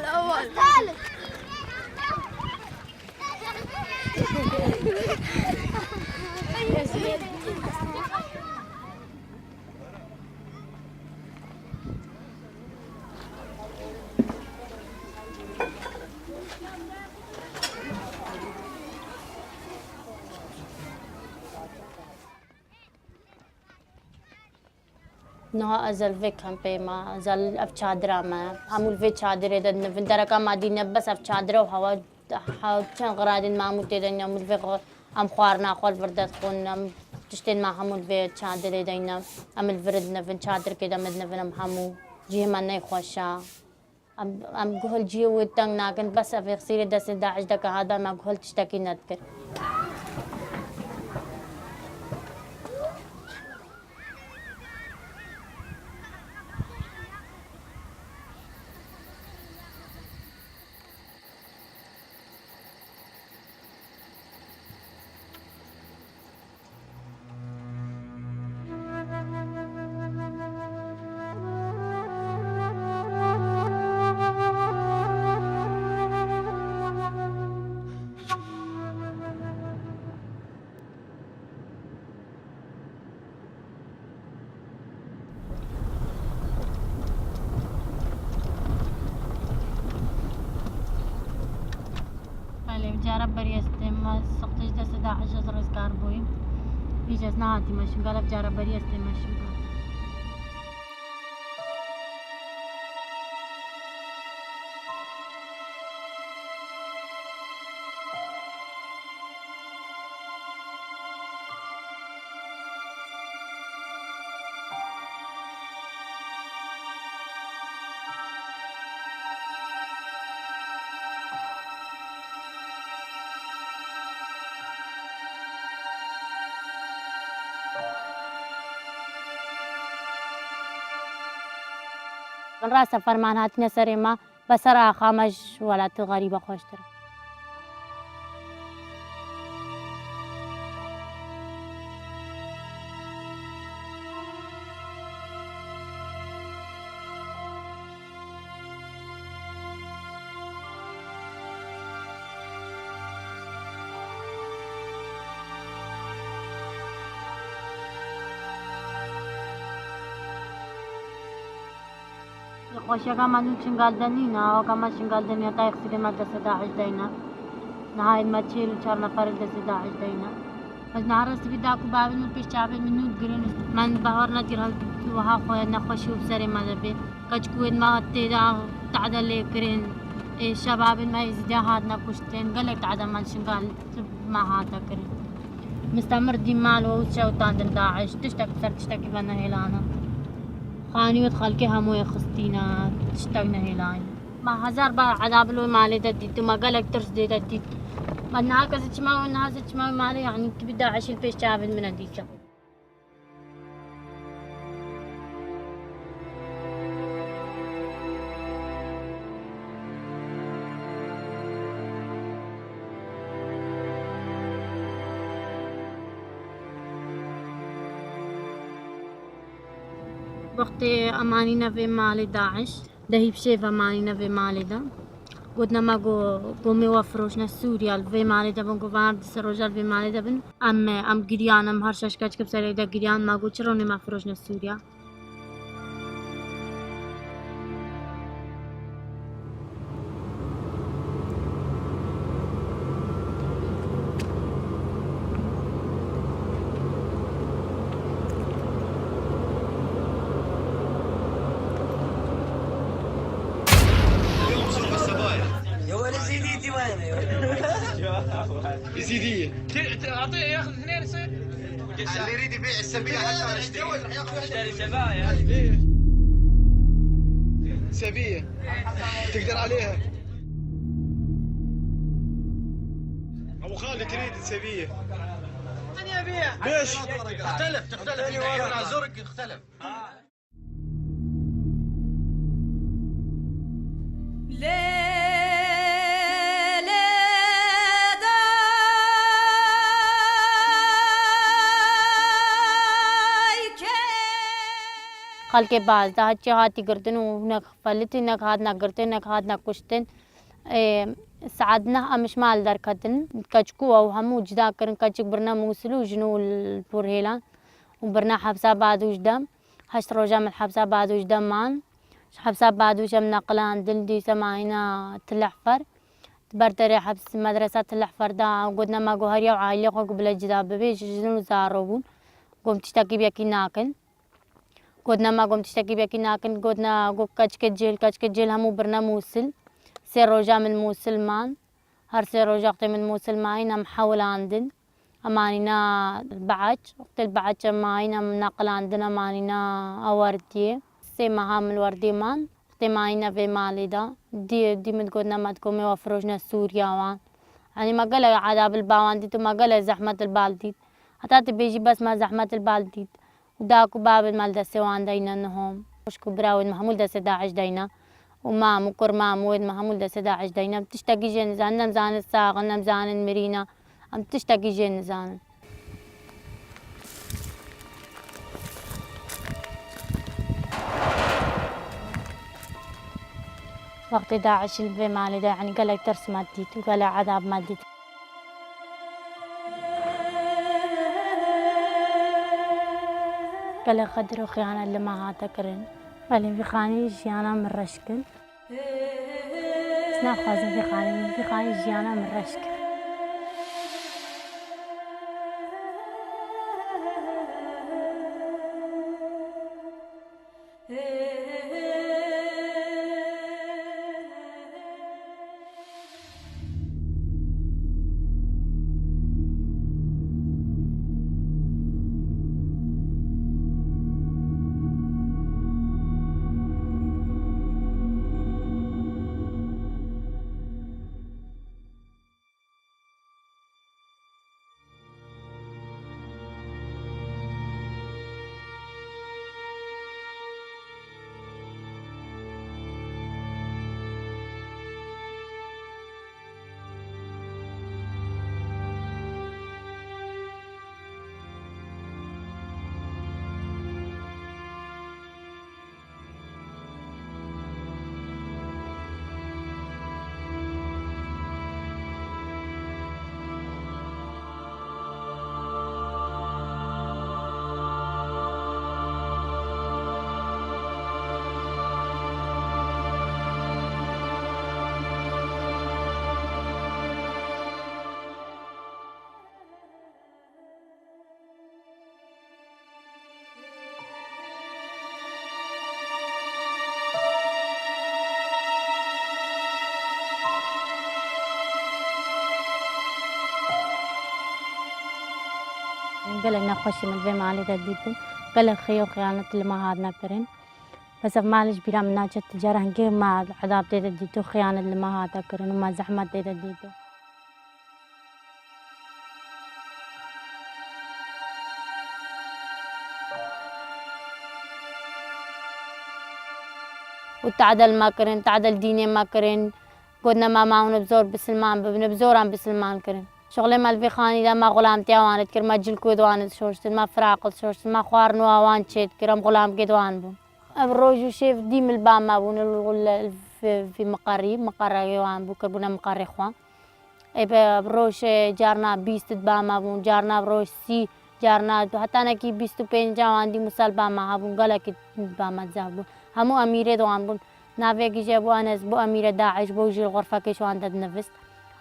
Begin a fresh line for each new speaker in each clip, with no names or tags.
أول
نها أزل فيك هم بيما أزل أف شادرة ما همول في شادرة ده نفندرة كم عادي بس أف شادرة وهوا كان غرادين ما متدين همول في أم خوارنا خال فردات خون أم تشتين ما همول في شادرة دينا أم الفرد نفن شادرة كده مد نفن أم همو جيه ما نيخوشا أم قهل جيه وتنگ ناكن بس أف يخسير دس داعش دك هذا ما قهل تشتكي نذكر جارب بريستم ما سقطش دس داعش أزرز كاربوي يجلس نهاتي ماشي قال جارب بريستم ماشي من رأس فرمان هاتنا سريما بسرعة خامج ولا غريبة خوشتر خوشا كمان شنقال دنينا وكمان شنقال دنيا طايق سيدي مدرسة داعش دينا نهاية ما تشيل وشار نفر دس داعش دينا بس نعرس بداكو بابن وبيش شعبن منو تقرن من بهارنا تيرها وها خويا نخوشي وبسري ما دبي كجكوين ما تيدا تعدل لي كرين شباب ما يزدهاد نكشتين قالك تعدل من شنقال ما هاتا كرين مستمر دي مال وشو تاندن داعش تشتكي بنا هيلانا خاني ودخلكي همو يخستينا تشتغنا هلاي ما هزار با عذاب لو مالي دديت ما قالك ترس دي دديت ما نهاك زتشما ونها زتشما مالي يعني تبدا عشي البيش شابن من ديك وقتی امانینا في مال داعش دهی بشيف امانینا في مال دا ودنا ما جو میوفروشنا سوريا في مال دا بنگو وارد سروجال في مال دا بن ام گریان ام هر شش کب سری دا گریان ما گو چرونی ما فروشنا سوريا
يزيدية اعطيه ياخذ اثنين يصير اللي يريد يبيع السبية حتى اشتري سبايا سبية تقدر عليها ابو خالد تريد سبية انا ابيع ليش؟ تختلف يكون زرق يختلف
خل के पास दा हच्चे हाथी करते न فلتي نك هاد نقرتي نك هاد نكشتن ساعدنا مش مال دركتن كشكو أو همو جدا كرن كشك برنا موصلو جنو البورهيلان وبرنا حبسة بعد وجدم هشت روجا من حبسة بعد وجدم مان حبسة بعد وجدم نقلان دلدي سماينا تلحفر برتري حبس مدرسة تلحفر دا قدنا ما جوهريا وعائلة قبل جدا ببيش جنو زاروبون قمت تشتكي بيكي ناكن قدنا ما قمت تشتكي بيكي ناكن قدنا قو كشك جيل همو برنا موصل سير روجا من موصل مان هر سير روجا من موصل ماينا محول عندن أمانينا البعج وقت البعج ماينا نقل عندنا مانينا أوردية سي مهام الوردي مان وقت ماينا في مالي دا دي متقولنا ما تقومي وفروجنا سوريا وان يعني ما قال عذاب الباوان ديت وما قال زحمة البالديت حتى تبيجي بس ما زحمة البالديت وداكو باب المال دسي وان دينا انهم وشكو براود محمول دسي داعش دينا ومام وكرمام وين محمول دسي داعش دينا بتشتاقي جين زان نمزان الساق نمزان المرينا أم تشتاقي جين زان وقت داعش البي مالي دا يعني قال ترس ماديت وقال عذاب ماديت قال خدروا خيانة اللي ما هاتكرن قال في خاني جيانا من رشكن سنا خوازن في خاني جيانا من رشكن قال نخش من في مالي تديتن قال خيو خيانة اللي ما هادنا كرن بس مالش بيرا من ناجة التجارة هنجي ما عذاب تديتو خيانة اللي ما هادا كرن وما زحمة تديتو وتعدل ما كرن تعدل ديني ما كرن قدنا ما معون بزور بسلمان بنبزوران بسلمان كرن شغله مال في خاني دا ما غلام تيوان كر ما جل كود وان شورت ما فراقل شورت ما خوار نو وان شيت كرم غلام كدوان بون الروج شيف ديم البام ما بون في مقري وان بو كربنا مقري خوان اي بروش جارنا 20 بام بون جارنا بروش سي جارنا حتى انا كي 25 جوان دي مسال بام بون قال كي بام زابو همو اميره دوان بون نافي كي جابو انس بو اميره داعش بوجي الغرفه كي شو عندها نفس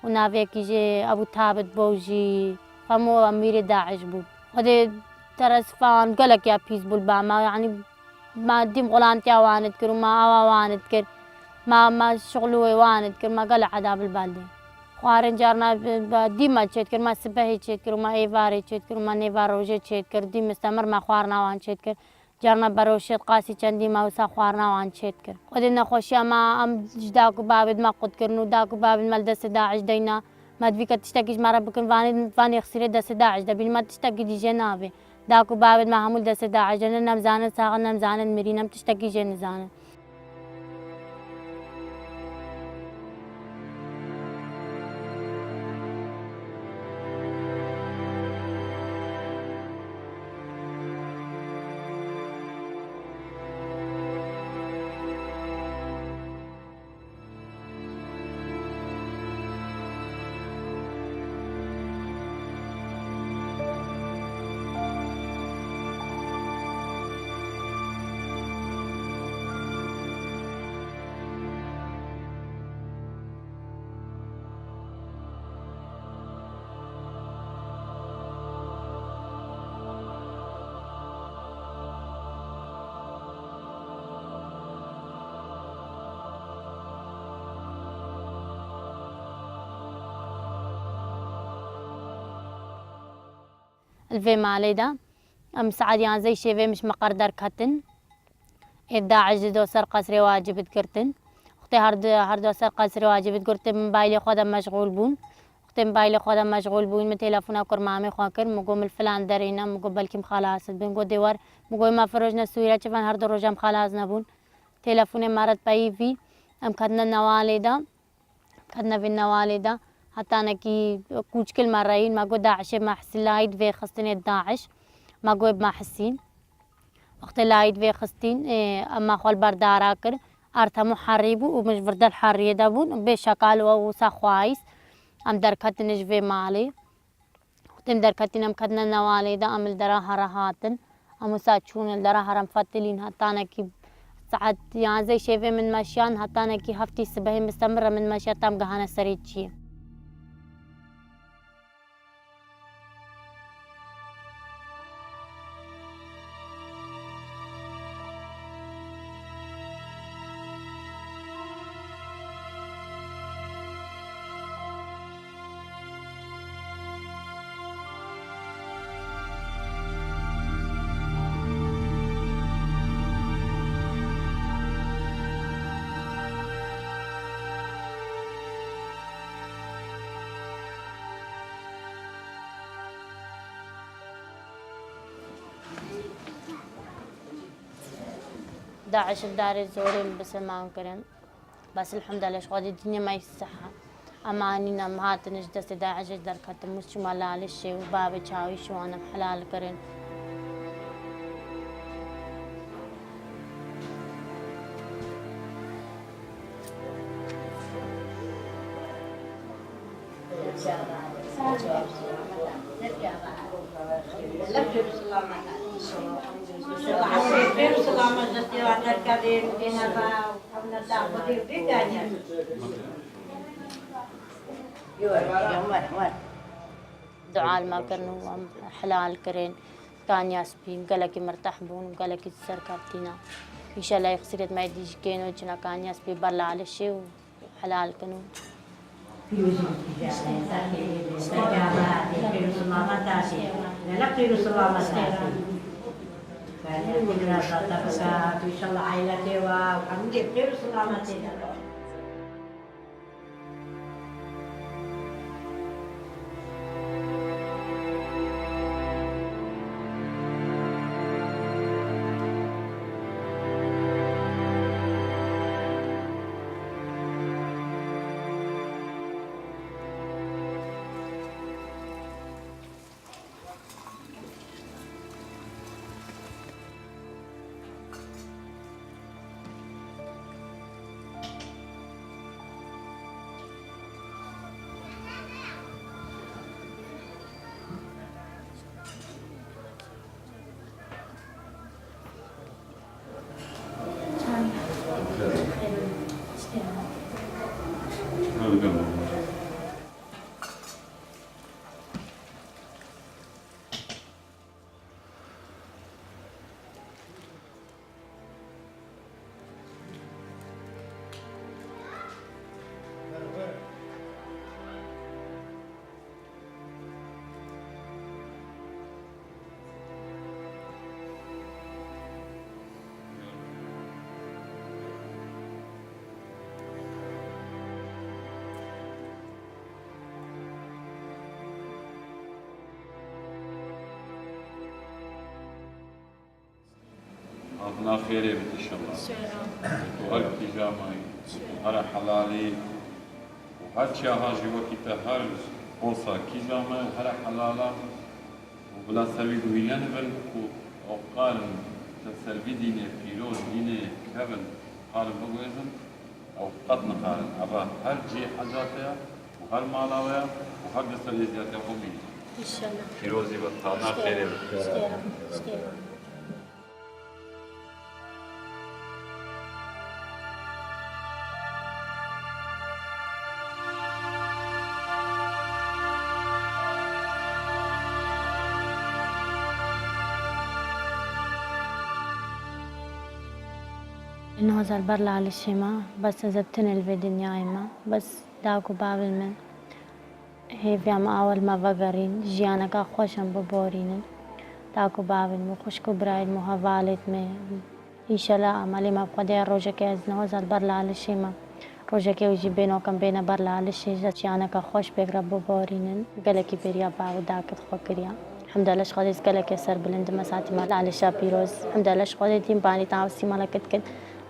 ونافي كيجي أبو ثابت بوجي فمو أمير داعش بو هذا ترس فان قالك يا بيس بالباما يعني ما ديم غلانتي واند كر ما أوا واند كر ما شغلوه واند كر ما قال عذاب البالدي خوارن جارنا ديما تشيت كر ما سبهي تشيت كر ما إيفاري تشيت كر ما نيفاروجي تشيت كر ديم مستمر ما خوارنا وان تشيت كر جارنا بروشت قاسي چندی ما وسا خوارنا وان چیت کر خودنا خوشی ما ام جداكو بابد ما قد کرنو داكو بابد مال دست داعش دینا ما تبيك تشتكيش مرة بكن فاني خسيرة دست داعش دبين ما تشتكي دي جنابه داكو بابد ما همول دست داعش جنا نمزان ساغن نمزان مرينا تشتكي جن زانه الفي مالي دا ام سعد يعني زي شيء مش مقردر كتن داعش دو سر قصري واجب تكرتن اختي هردو سر قصري واجب تكرتن موبايلي خودم مشغول بون اختي موبايلي خودم مشغول بون من تلفون اكر مامي خاكر مقوم الفلان درينا مقوم بلكم خلاص بنقو ديوار مقوم ما فروجنا سويرة شفان هردو رجام خلاص نبون تلفوني مرت باي في ام كدنا نوالي دا كدنا في النوالي دا حتى انا كي كوش كل مرين ما قو داعش ما حسين لايد في خستني داعش ما قو ما حسين وقت لايد في خستين اما خول برداراكر ارتا محربو ومش برد الحرية دابون بشكال ووسا خوايس ام دركتنش في مالي وقت دركتين ام كدنا نوالي دا ام الدراها رهاتن ام ساتشون الدراها رمفتلين حتى انا كي ساعات يعني زي شيء من مشيان حتى انا كي هفتي سبهي مستمرة من مشيان تام قهانا سريتشي داعش الدار الزورين بس ما انكرن بس الحمد لله شغل الدنيا ما يصحى اما اني نمهات نجدس داعش در كتم مش ملال الشي وبابي شاوي شو انا حلال كرن دعاء ما كرنو حلال كرين كان ياسبين قالك مرتاح بون قالك السر كابتنا ان شاء الله يخسرت ما يديش كينو جنا كان ياسبي برلا على الشيء وحلال كنو
ربنا خير يا بنت ان شاء الله. وهر تجامعي هر حلالي وهر شيء هاجي وقت هر قوسا كيجامع هر حلالا وبلا سوي دويان بل وقال تسلبي دينه فيروز دينه كابن قال بقوزن او قد نقارن ابا هر جي حاجاتها وهر مالاويا وهر قصر يزياتها قومي
ان شاء الله
فيروزي بطانا خير يا بنت.
إنه هذا البرلا على الشما بس زبتني الفيديو ما بس داكو بابل من هیویم اول ما وگرین جیانا کا خوشم ببورین تاکو باون مو خوشکو براید مو هوالت می ایشالا عملی ما خدا روزه که از نوزاد برلالشی ما روزه که وجی بینو کم بین برلالشی جیانا کا خوش بگرا ببورین گلکی بریا باو داکت خو کریا الحمد لله خودت گلکی سر بلند مساتی ما لالشا پیروز الحمد لله خودت تیم بانی تاوسی مالکت کد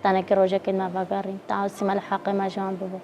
تانا که روزه که ما وگرین تاوسی مال حق ما جان ببو